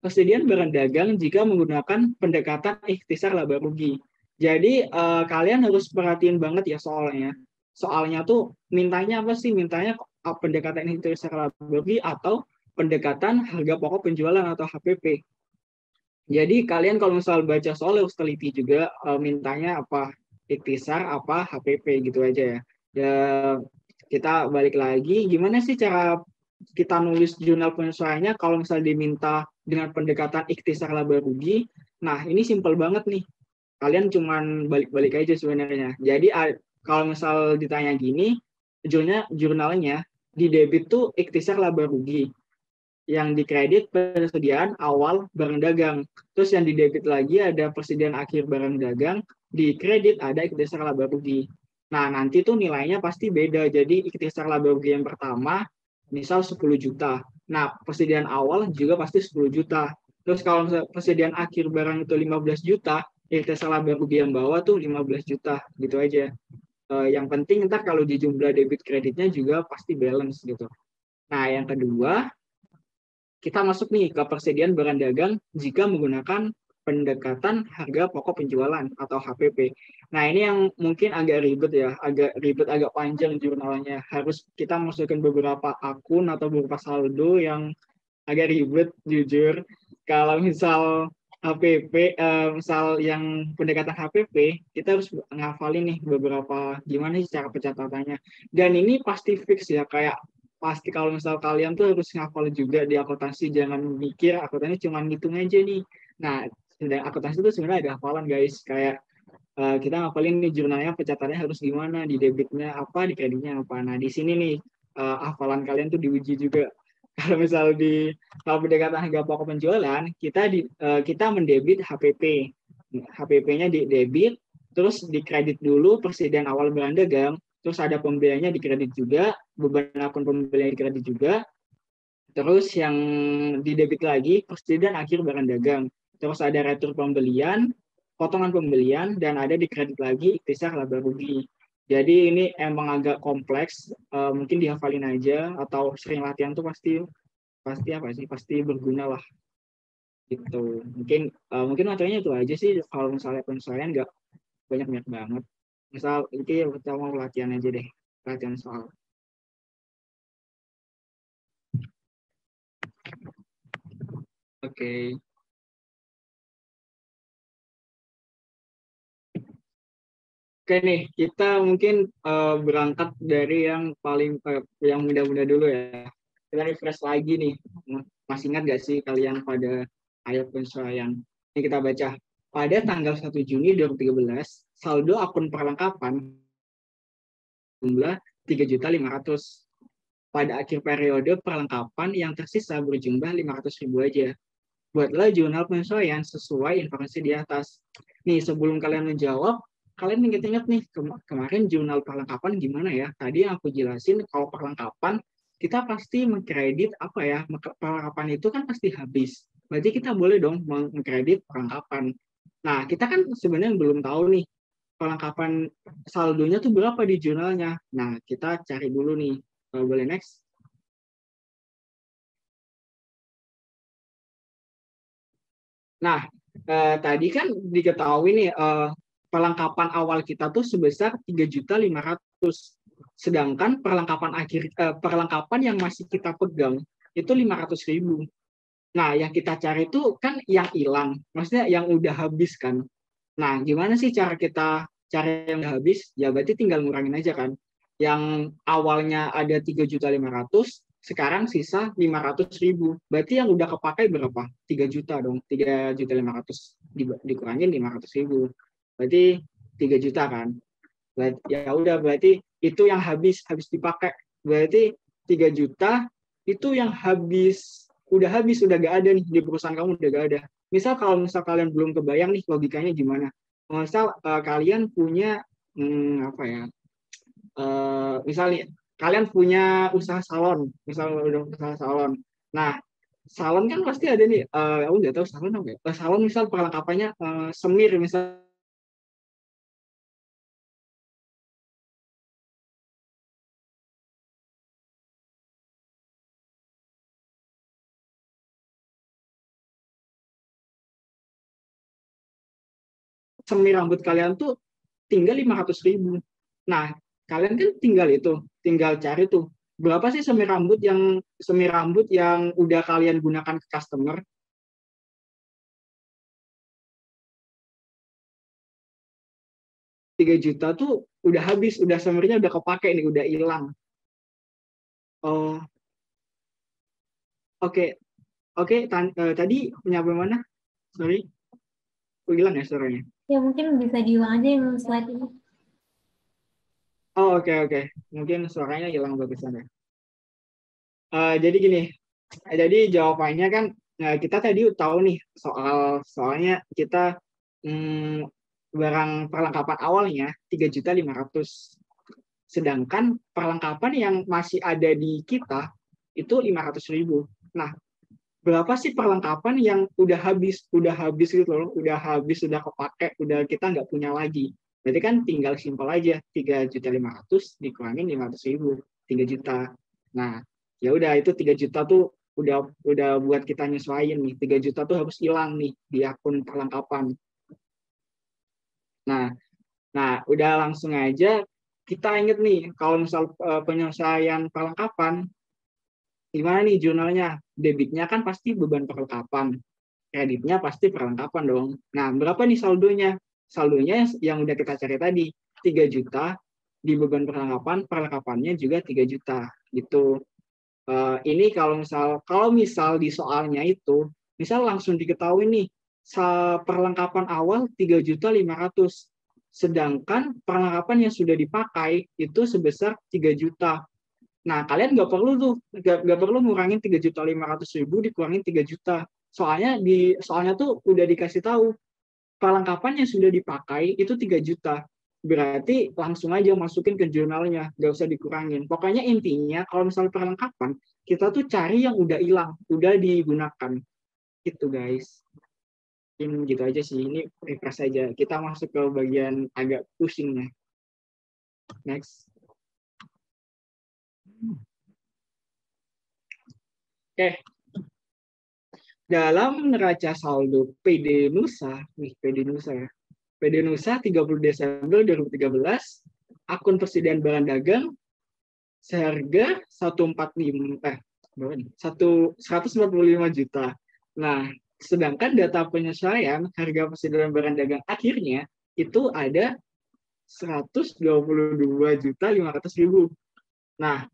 Persediaan barang dagang jika menggunakan pendekatan ikhtisar laba rugi. Jadi kalian harus perhatiin banget ya soalnya. Soalnya tuh mintanya apa sih? Mintanya pendekatan ikhtisar laba rugi atau pendekatan harga pokok penjualan atau HPP. Jadi kalian kalau misal baca soal harus teliti juga mintanya apa ikhtisar apa HPP gitu aja ya. Ya kita balik lagi gimana sih cara kita nulis jurnal penyesuaiannya kalau misal diminta dengan pendekatan ikhtisar laba rugi. Nah, ini simpel banget nih. Kalian cuman balik-balik aja sebenarnya. Jadi kalau misal ditanya gini, jurnalnya di debit tuh ikhtisar laba rugi. Yang dikredit persediaan awal barang dagang. Terus yang di debit lagi ada persediaan akhir barang dagang, di kredit ada ikhtisar laba rugi. Nah, nanti tuh nilainya pasti beda. Jadi ikhtisar laba rugi yang pertama misal 10 juta. Nah, persediaan awal juga pasti 10 juta. Terus kalau persediaan akhir barang itu 15 juta, ikhtisar laba rugi yang bawah tuh 15 juta. Gitu aja. Yang penting ntar kalau di jumlah debit kreditnya juga pasti balance gitu. Nah, yang kedua, kita masuk nih ke persediaan barang dagang jika menggunakan pendekatan harga pokok penjualan atau HPP. Nah, ini yang mungkin agak ribet, agak panjang jurnalnya. Harus kita masukkan beberapa akun atau beberapa saldo yang agak ribet, jujur. Kalau misal HPP, misal yang pendekatan HPP, kita harus ngafalin nih beberapa gimana sih cara pencatatannya. Dan ini pasti fix ya, kayak pasti kalau misal kalian tuh harus ngafal juga di akuntansi, jangan mikir akuntansi cuma ngitung aja nih. Nah, sedang akuntansi itu sebenarnya ada hafalan guys, kayak kita ngafalin nih jurnalnya pencatatannya harus gimana, di debitnya apa, di kreditnya apa. Nah, di sini nih hafalan kalian tuh diuji juga. Kalau misal kalau pendekatan harga pokok penjualan, kita mendebit HPP. HPP-nya di debit, terus di kredit dulu persediaan awal barang dagang, terus ada pembeliannya di kredit juga, beban akun pembelian di kredit juga, terus yang di debit lagi persediaan akhir barang dagang, terus ada retur pembelian, potongan pembelian, dan ada di kredit lagi ikhtisar laba rugi. Jadi ini emang agak kompleks, mungkin dihafalin aja atau sering latihan tuh pasti berguna lah gitu. Mungkin materinya itu aja sih. Kalau misalnya penyesuaian nggak banyak banget. Misal ini kita mau latihan aja deh, latihan soal. Oke. Oke nih, kita mungkin berangkat dari yang paling yang mudah-mudah dulu ya. Kita refresh lagi nih. Masih ingat nggak sih kalian pada ayat penyesuaian? Ini kita baca. Pada tanggal 1 Juni 2013, saldo akun perlengkapan berjumlah 3.500.000. Pada akhir periode perlengkapan yang tersisa berjumlah 500.000 aja. Buatlah jurnal penyesuaian sesuai informasi di atas. Nih, sebelum kalian menjawab, kalian ingat-ingat nih, kemarin jurnal perlengkapan gimana ya? Tadi yang aku jelasin, kalau perlengkapan, kita pasti mengkredit apa ya? Perlengkapan itu kan pasti habis. Berarti kita boleh dong mengkredit perlengkapan. Nah, kita kan sebenarnya belum tahu nih, perlengkapan saldonya tuh berapa di jurnalnya. Nah, kita cari dulu nih. Boleh next? Nah, tadi kan diketahui nih, perlengkapan awal kita tuh sebesar 3.500.000. Sedangkan perlengkapan yang masih kita pegang itu 500.000. Nah, yang kita cari itu kan yang hilang, maksudnya yang udah habis kan. Nah, gimana sih cara kita cari yang udah habis? Ya berarti tinggal ngurangin aja kan. Yang awalnya ada 3.500.000, sekarang sisa 500.000. Berarti yang udah kepakai berapa? 3 juta dong. 3.500.000 dikurangin 500.000. Berarti 3 juta kan. Berarti, ya udah, berarti itu yang habis dipakai. Berarti 3 juta itu yang udah gak ada nih di perusahaan kamu, udah gak ada. Misal kalian belum kebayang nih logikanya gimana. Misal kalian punya apa ya? Misalnya kalian punya usaha salon, udah usaha salon. Nah, salon kan pasti ada nih. Aku nggak tahu salon apa ya. Salon misal perlengkapannya semir misal. Semir rambut kalian tuh tinggal 500.000. Nah, kalian kan tinggal cari tuh berapa sih semir rambut yang udah kalian gunakan ke customer. 3 juta tuh udah habis, udah semirnya udah kepake nih, udah hilang. Oh, oke. Tadi nyampe mana? Sorry, aku hilang ya suaranya. Ya mungkin bisa diulang aja yang slide ini. Oh, oke. Mungkin suaranya hilang bagusan ya. Jadi gini, jadi jawabannya kan kita tadi tahu nih soalnya kita barang perlengkapan awalnya 3.500.000. Sedangkan perlengkapan yang masih ada di kita itu 500.000. Nah, berapa sih perlengkapan yang udah habis gitu loh, udah kepake, udah kita nggak punya lagi. Berarti kan tinggal simpel aja, 3.500.000 dikurangin 500.000, 3 juta. Nah, ya udah, itu 3 juta tuh udah buat kita nyesuaiin nih. 3 juta tuh harus hilang nih di akun perlengkapan. Nah, udah langsung aja kita inget nih, kalau misal penyelesaian perlengkapan, gimana nih jurnalnya? Debitnya kan pasti beban perlengkapan, kreditnya pasti perlengkapan dong. Nah, berapa nih saldonya? Saldonya yang udah kita cari tadi, 3 juta, di beban perlengkapannya juga 3 juta. Gitu. Ini kalau misal di soalnya itu, misal langsung diketahui nih, perlengkapan awal 3.500.000. Sedangkan perlengkapan yang sudah dipakai itu sebesar 3 juta. Nah, kalian nggak perlu ngurangin 3.500.000 dikurangin 3 juta. Soalnya tuh udah dikasih tahu perlengkapan yang sudah dipakai itu 3 juta. Berarti langsung aja masukin ke jurnalnya, nggak usah dikurangin. Pokoknya intinya kalau misalnya perlengkapan, kita tuh cari yang udah hilang, udah digunakan. Gitu guys. Ini gitu aja sih, ini refresh aja. Kita masuk ke bagian agak pusingnya. Next. Oke. Dalam neraca saldo PD Nusa ya. PD Nusa 30 Desember 2013, akun persediaan barang dagang seharga 145 juta. Nah, sedangkan data penyesuaian harga persediaan barang dagang akhirnya itu ada 122.500.000. Nah,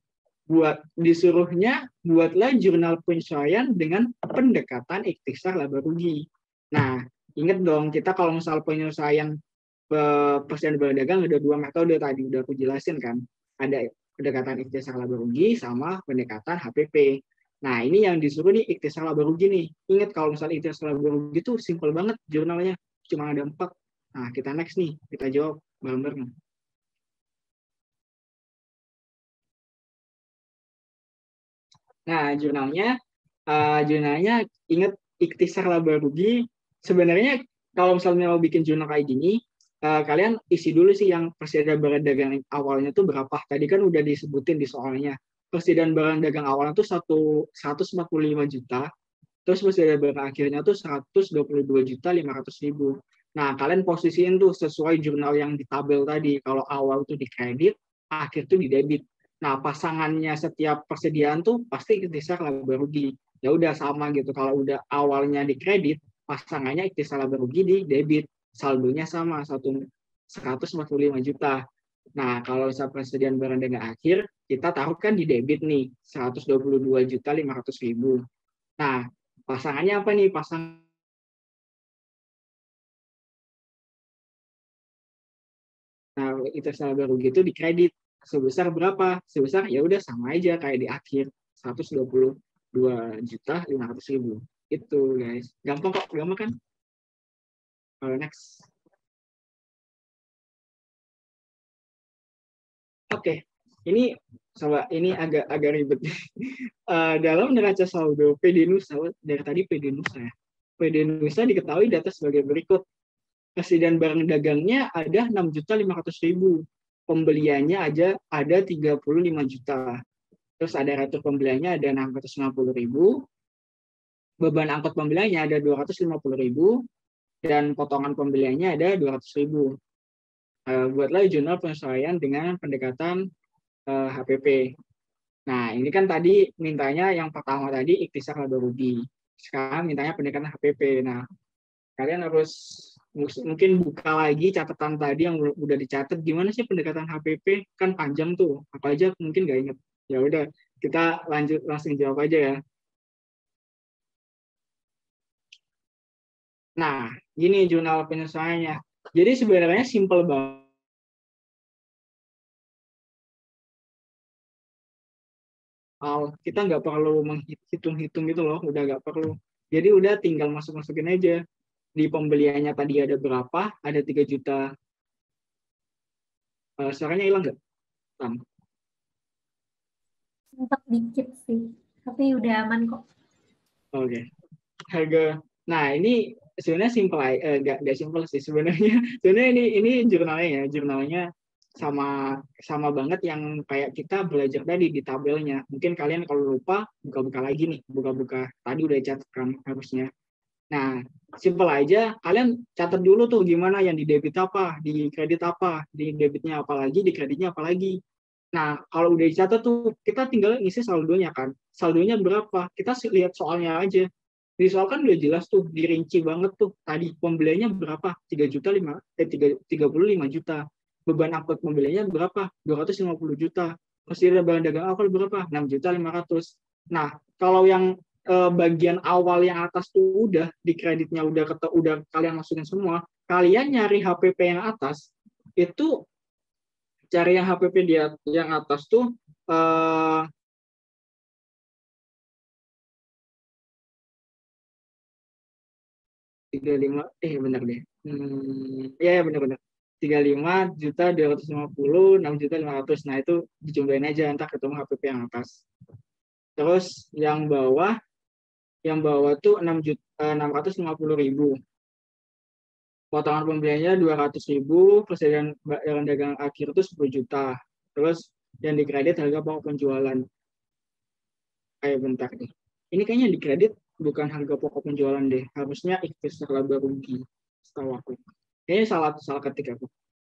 buatlah jurnal penyesuaian dengan pendekatan ikhtisar laba rugi. Nah, ingat dong, kita kalau misal penyelesaian persediaan barang dagang ada 2 metode tadi, udah aku jelasin kan. Ada pendekatan ikhtisar laba rugi sama pendekatan HPP. Nah, ini yang disuruh nih ikhtisar laba rugi nih. Ingat kalau misalnya ikhtisar laba rugi itu simple banget jurnalnya, cuma ada 4. Nah, kita next nih, kita jawab bareng-bareng. Nah, jurnalnya ingat ikhtisar laba rugi. Sebenarnya kalau misalnya mau bikin jurnal kayak gini, kalian isi dulu sih yang persediaan barang dagang awalnya tuh berapa. Tadi kan udah disebutin di soalnya. Persediaan barang dagang awalnya tuh 145 juta, terus persediaan barang akhirnya tuh 122.500.000. Nah, kalian posisiin tuh sesuai jurnal yang di tabel tadi. Kalau awal tuh di kredit, akhir tuh di debit. Nah, pasangannya setiap persediaan tuh pasti ikhtisar laba rugi. Ya udah sama gitu. Kalau udah awalnya di kredit, pasangannya ikhtisar laba rugi di debit. Saldonya sama 145 juta. Nah, kalau misalnya persediaan barang dagang akhir, kita taruhkan di debit nih, 122.500.000. Nah, pasangannya apa nih? Nah, ikhtisar laba rugi itu di kredit sebesar berapa? Sebesar ya udah sama aja kayak di akhir, 122.500.000. Itu guys. Gampang kok, gampang kan? Next. Oke. Ini ini agak ribet. Dalam neraca saldo PD Nusa, dari tadi PD Nusa ya. PD Nusa diketahui data sebagai berikut. Persediaan barang dagangnya ada 6.500.000. Pembeliannya aja ada 35 juta. Terus ada retur pembeliannya ada 650.000. Beban angkut pembeliannya ada 250.000. Dan potongan pembeliannya ada 200.000. Buatlah jurnal penyesuaian dengan pendekatan HPP. Nah, ini kan tadi mintanya yang pertama tadi ikhtisar laba rugi. Sekarang mintanya pendekatan HPP. Nah, kalian harus mungkin buka lagi catatan tadi yang udah dicatat. Gimana sih pendekatan HPP? Kan panjang tuh. Apa aja mungkin nggak inget. Ya udah, kita lanjut langsung jawab aja ya. Nah, gini jurnal penyesuaiannya. Jadi sebenarnya simple banget. Kita nggak perlu menghitung-hitung gitu loh, udah nggak perlu. Jadi udah tinggal masukin aja. Di pembeliannya tadi ada berapa? Ada 3 juta. Suaranya hilang nggak? Sempat dikit sih, tapi udah aman kok. Oke. Harga. Nah, ini sebenarnya simple, nggak simple sih sebenarnya. Sebenarnya ini jurnalnya sama banget yang kayak kita belajar tadi di tabelnya. Mungkin kalian kalau lupa buka-buka lagi nih, buka-buka tadi udah catatkan harusnya. Nah, simple aja, kalian catat dulu tuh gimana yang di debit apa, di kredit apa, di debitnya apa lagi, di kreditnya apa lagi. Nah, kalau udah dicatat tuh, kita tinggal ngisi saldonya kan. Saldonya berapa? Kita lihat soalnya aja. Di soal kan udah jelas tuh, dirinci banget tuh. Tadi pembeliannya berapa? 35 juta. Beban angkut pembeliannya berapa? 250 juta. Persediaan barang dagang awal berapa? 6.500.000. Nah, kalau yang bagian awal yang atas tuh udah di kreditnya udah kalian masukin semua, kalian nyari HPP yang atas itu cari yang HPP dia yang atas tuh 35 benar deh. Ya benar-benar 35.250, 6.500.000. Nah, itu dijumlahin aja entar ketemu HPP yang atas. Terus yang bawah tuh 650.000. Potongan pembeliannya 200.000, persediaan barang dagang akhir itu 10 juta. Terus yang dikredit harga pokok penjualan. Bentar deh. Ini kayaknya dikredit bukan harga pokok penjualan deh. Harusnya ikhtisar laba rugi. Setahu aku. Kayaknya salah ketik aku.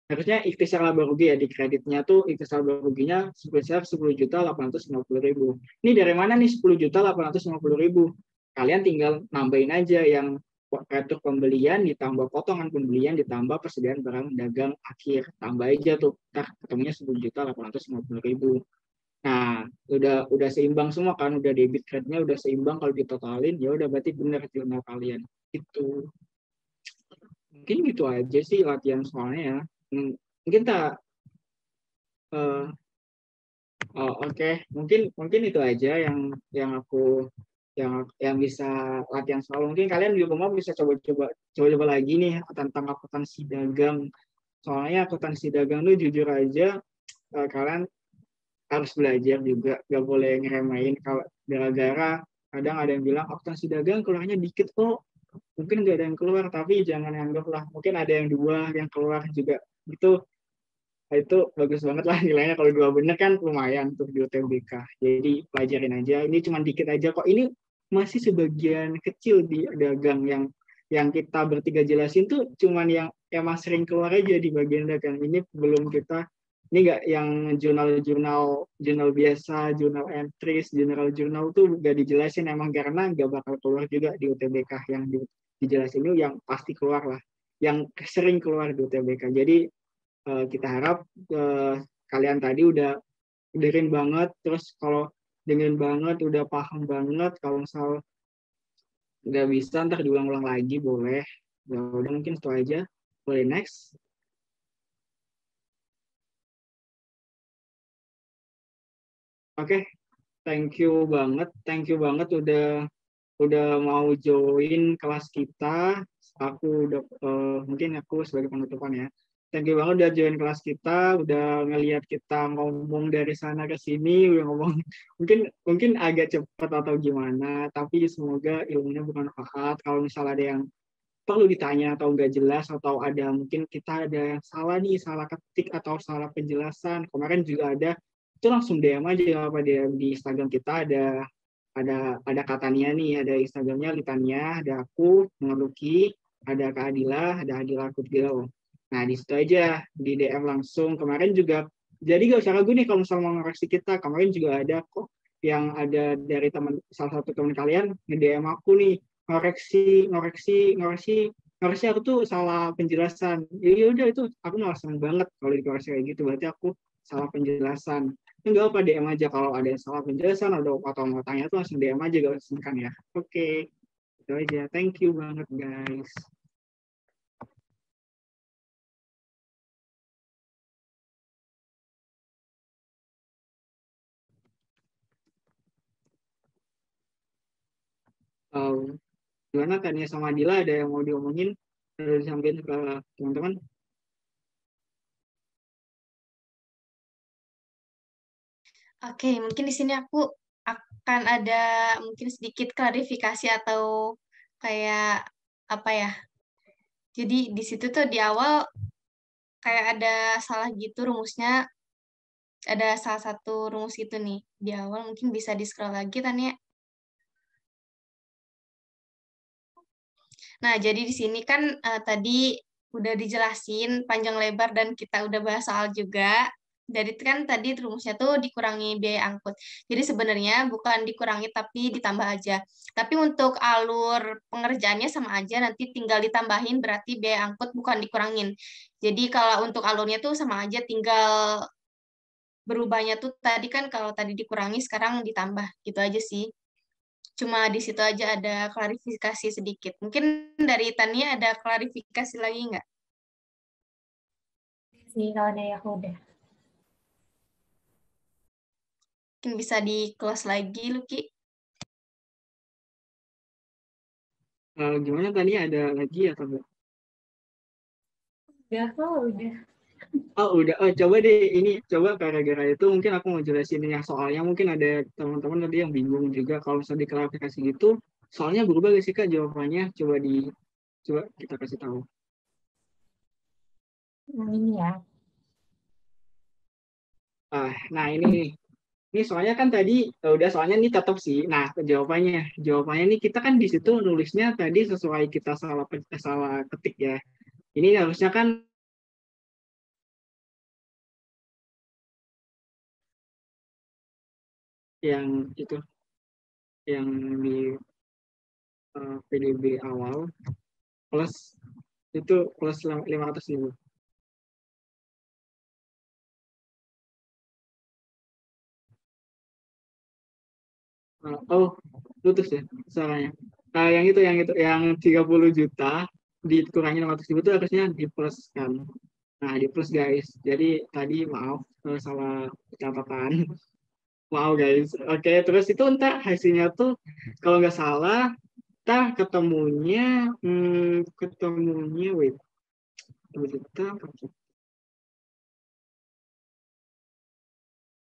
Harusnya ikhtisar laba rugi ya, di kreditnya tuh ikhtisar laba ruginya sebesar 10.850.000. Ini dari mana nih 10.850.000? Kalian tinggal nambahin aja yang retur pembelian ditambah potongan pembelian ditambah persediaan barang dagang akhir. Tambah aja tuh, ketemunya 10.850.000. Nah, udah seimbang semua kan, udah debit creditnya udah seimbang kalau ditotalin, ya udah berarti benar jurnal kalian. Itu. Mungkin gitu aja sih latihan soalnya ya. Mungkin tak Oh, oke. Mungkin itu aja yang aku yang bisa latihan soal. Mungkin kalian di rumah bisa coba-coba lagi nih tentang akuntansi dagang. Soalnya akuntansi dagang tuh jujur aja kalian harus belajar juga, nggak boleh ngeremain. Kalau gara-gara kadang ada yang bilang akuntansi dagang keluarnya dikit kok, mungkin nggak ada yang keluar, tapi jangan anggap lah mungkin ada yang dua yang keluar juga itu. Nah, itu bagus banget lah nilainya kalau dua bener kan lumayan untuk di UTBK. Jadi pelajarin aja. Ini cuma dikit aja kok. Ini masih sebagian kecil di dagang yang kita bertiga jelasin tuh cuman yang emang sering keluar aja di bagian dagang. Ini nggak yang jurnal biasa, jurnal entries, jurnal tuh nggak dijelasin emang karena nggak bakal keluar juga di UTBK. Yang dijelasin itu yang pasti keluar lah, yang sering keluar di UTBK. Jadi kita harap kalian tadi udah dengerin banget, terus kalau dengerin banget udah paham banget, kalau misal nggak bisa ntar diulang-ulang lagi boleh. Ya udah mungkin itu aja, boleh next. Oke, thank you banget udah mau join kelas kita. Aku udah mungkin aku sebagai penutupan ya. Thank you banget udah join kelas kita, udah ngelihat kita ngomong dari sana ke sini, udah ngomong mungkin mungkin agak cepat atau gimana, tapi semoga ilmunya bermanfaat. Kalau misalnya ada yang perlu ditanya atau nggak jelas atau ada mungkin kita ada yang salah nih, salah ketik atau salah penjelasan. Kemarin juga ada, itu langsung DM aja apa dia di Instagram kita ada Katania nih, ada Instagramnya Litania, ada aku, Mengeluki, ada Kak Adila, ada Adila Kutgil. Nah, di situ aja, di DM langsung. Kemarin juga, jadi gak usah ragu nih kalau misalnya mau ngoreksi kita. Kemarin juga ada kok yang ada dari salah satu teman kalian nge-DM aku nih, ngoreksi aku tuh salah penjelasan. Ya udah itu, aku malah seneng banget kalau dikoreksi kayak gitu, berarti aku salah penjelasan. Enggak apa DM aja kalau ada yang salah penjelasan atau mau tanya tuh langsung DM aja gak sungkan ya. Oke, itu aja. Thank you banget guys. Gimana Tania sama Adila ada yang mau diomongin disampaikan ke teman-teman? Oke, mungkin di sini aku akan ada mungkin sedikit klarifikasi atau kayak apa ya. Jadi di situ tuh di awal kayak ada salah gitu rumusnya, ada salah satu rumus gitu nih di awal, mungkin bisa di scroll lagi Tania. Nah, jadi di sini kan tadi udah dijelasin panjang lebar dan kita udah bahas soal juga. Jadi kan tadi rumusnya tuh dikurangi biaya angkut. Jadi sebenarnya bukan dikurangi tapi ditambah aja. Tapi untuk alur pengerjaannya sama aja, nanti tinggal ditambahin berarti biaya angkut bukan dikurangin. Jadi kalau untuk alurnya tuh sama aja, tinggal berubahnya tuh tadi kan kalau tadi dikurangi sekarang ditambah gitu aja sih. Cuma di situ aja ada klarifikasi sedikit. Mungkin dari Tania ada klarifikasi lagi nggak? Sih, kalau dari aku udah. Mungkin bisa di close lagi, Luki. Gimana tadi ada lagi atau enggak? Udah kok, udah. Oh udah, coba deh ini coba gara-gara itu mungkin aku mau jelasin yang soalnya mungkin ada teman-teman tadi yang bingung juga kalau misalnya diklarifikasi gitu, soalnya berubah gak sih Kak jawabannya? Coba kita kasih tahu. Ini ya. Nah ini soalnya kan tadi udah soalnya ini tetap sih. Nah jawabannya nih kita kan di situ nulisnya tadi sesuai kita salah ketik ya. Ini harusnya kan yang itu yang di PDB awal plus itu plus 500.000. Oh, putus ya soalnya. Yang 30 juta dikurangi 500.000 itu harusnya di plus kan. Nah, di plus guys. Jadi tadi maaf salah catatan. Wow guys, oke terus itu entar hasilnya tuh kalau nggak salah, entar ketemunya wait, 2 juta,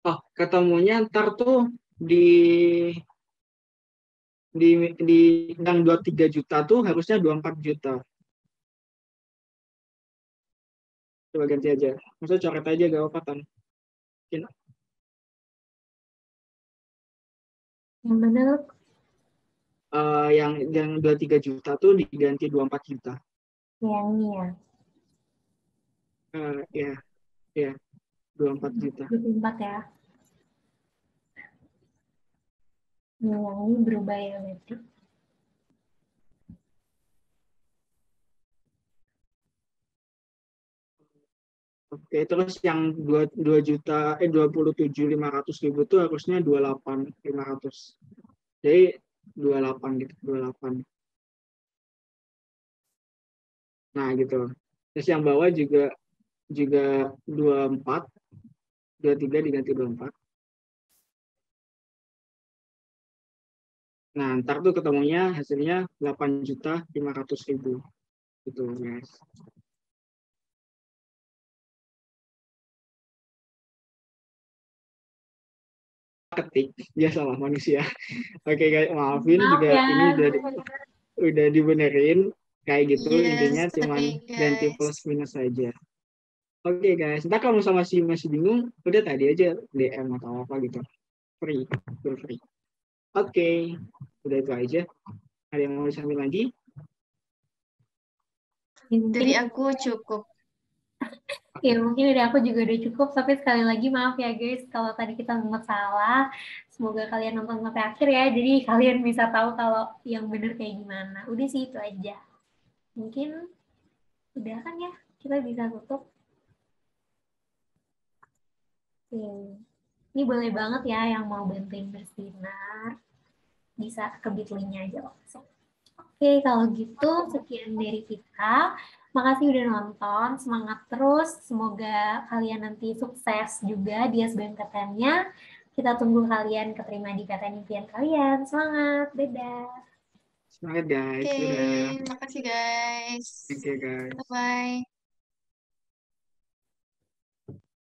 oh ketemunya ntar tuh di di di yang 23 juta tuh harusnya 24 juta. Coba ganti aja. Maksudnya coret aja gak apa-apa kan. Yang mana lu? Yang 23 juta tuh diganti 24 juta. Yang ini ya. Ya, ya, 24 juta. 24 ya. Yang ini berubah ya berarti. Oke, terus yang 27.500.000 tuh harusnya 28.500. Jadi 28 gitu, 28. Nah, gitu. Terus yang bawah juga 24, 23 diganti 24. Nah, ntar tuh ketemunya hasilnya 8.500.000 gitu, guys. Ketik ya salah manusia. Oke guys, maafin Maaf juga ya. ini udah dibenerin kayak gitu, intinya Yes, cuman sorry ganti guys. plus minus saja. Oke guys, ntar kalau misalnya masih bingung, udah tadi aja DM atau apa gitu, free, feel free. Oke, udah itu aja. Ada yang mau disampaikan lagi? Dari aku cukup. Ya mungkin dari aku juga udah cukup, tapi sekali lagi maaf ya guys kalau tadi kita membuat salah. Semoga kalian nonton sampai akhir ya, jadi kalian bisa tahu kalau yang bener kayak gimana. Udah sih itu aja. Mungkin udah kan ya, kita bisa tutup. Ini boleh banget ya yang mau bantuin bersinar, bisa ke Bitly-nya aja langsung. Oke, kalau gitu sekian dari kita. Makasih udah nonton, semangat terus. Semoga kalian nanti sukses juga di SBMPTN-nya. Kita tunggu kalian keterima di PTN impian kalian. Semangat, dadah. Semangat guys, Oke, udah. makasih guys. Oke guys. Bye-bye.